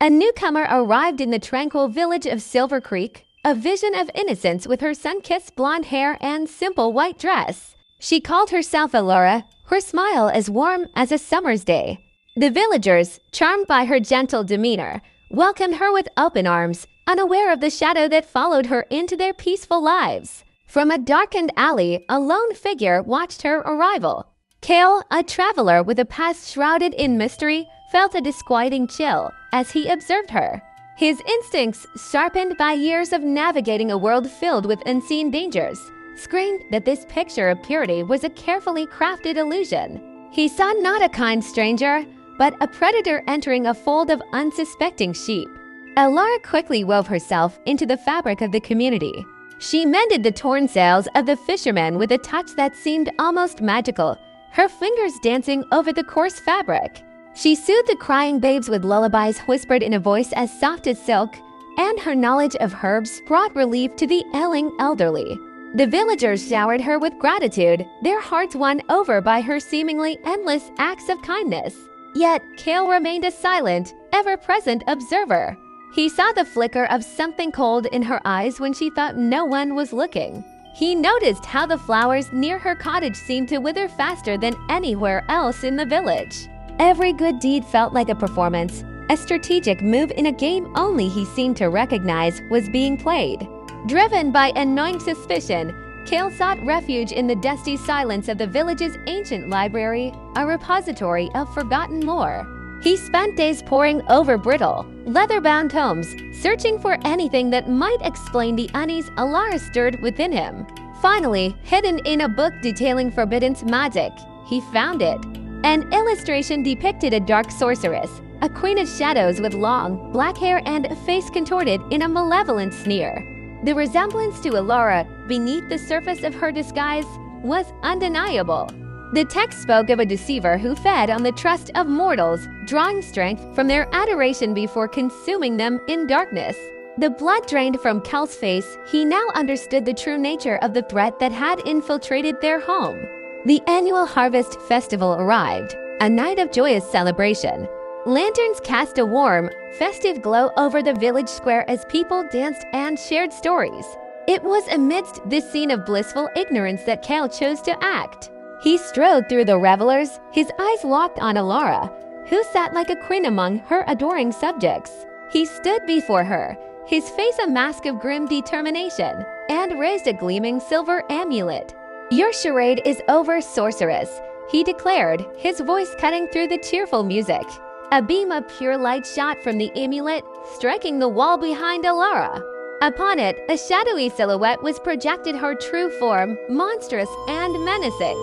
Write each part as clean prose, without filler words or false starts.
A newcomer arrived in the tranquil village of Silver Creek, a vision of innocence with her sun-kissed blonde hair and simple white dress. She called herself Elora, her smile as warm as a summer's day. The villagers, charmed by her gentle demeanor, welcomed her with open arms, unaware of the shadow that followed her into their peaceful lives. From a darkened alley, a lone figure watched her arrival. Kale, a traveler with a past shrouded in mystery, felt a disquieting chill as he observed her. His instincts, sharpened by years of navigating a world filled with unseen dangers, screamed that this picture of purity was a carefully crafted illusion. He saw not a kind stranger, but a predator entering a fold of unsuspecting sheep. Elora quickly wove herself into the fabric of the community. She mended the torn sails of the fishermen with a touch that seemed almost magical, her fingers dancing over the coarse fabric. She soothed the crying babes with lullabies whispered in a voice as soft as silk, and her knowledge of herbs brought relief to the ailing elderly. The villagers showered her with gratitude, their hearts won over by her seemingly endless acts of kindness. Yet Kale remained a silent, ever-present observer. He saw the flicker of something cold in her eyes when she thought no one was looking. He noticed how the flowers near her cottage seemed to wither faster than anywhere else in the village. Every good deed felt like a performance, a strategic move in a game only he seemed to recognize was being played. Driven by a gnawing suspicion, Kale sought refuge in the dusty silence of the village's ancient library, a repository of forgotten lore. He spent days poring over brittle, leather-bound tomes, searching for anything that might explain the unease Elora stirred within him. Finally, hidden in a book detailing forbidden magic, he found it. An illustration depicted a dark sorceress, a queen of shadows with long, black hair and a face contorted in a malevolent sneer. The resemblance to Elora beneath the surface of her disguise was undeniable. The text spoke of a deceiver who fed on the trust of mortals, drawing strength from their adoration before consuming them in darkness. The blood drained from Kel's face, he now understood the true nature of the threat that had infiltrated their home. The annual Harvest Festival arrived, a night of joyous celebration. Lanterns cast a warm, festive glow over the village square as people danced and shared stories. It was amidst this scene of blissful ignorance that Kale chose to act. He strode through the revelers, his eyes locked on Elora, who sat like a queen among her adoring subjects. He stood before her, his face a mask of grim determination, and raised a gleaming silver amulet. "Your charade is over, sorceress," he declared, his voice cutting through the cheerful music. A beam of pure light shot from the amulet, striking the wall behind Elora. Upon it, a shadowy silhouette was projected, her true form, monstrous and menacing.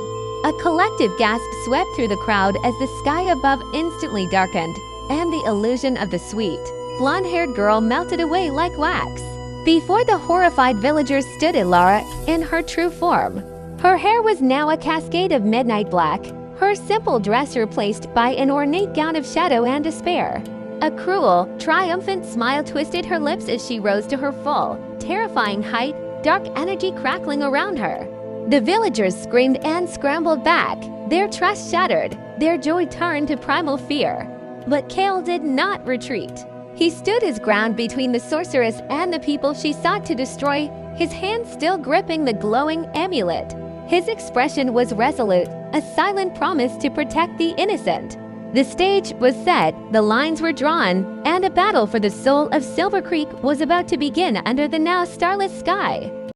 A collective gasp swept through the crowd as the sky above instantly darkened, and the illusion of the sweet, blonde-haired girl melted away like wax. Before the horrified villagers stood Elora in her true form. Her hair was now a cascade of midnight black, her simple dress replaced by an ornate gown of shadow and despair. A cruel, triumphant smile twisted her lips as she rose to her full, terrifying height, dark energy crackling around her. The villagers screamed and scrambled back, their trust shattered, their joy turned to primal fear. But Kale did not retreat. He stood his ground between the sorceress and the people she sought to destroy, his hand still gripping the glowing amulet. His expression was resolute, a silent promise to protect the innocent. The stage was set, the lines were drawn, and a battle for the soul of Silver Creek was about to begin under the now starless sky.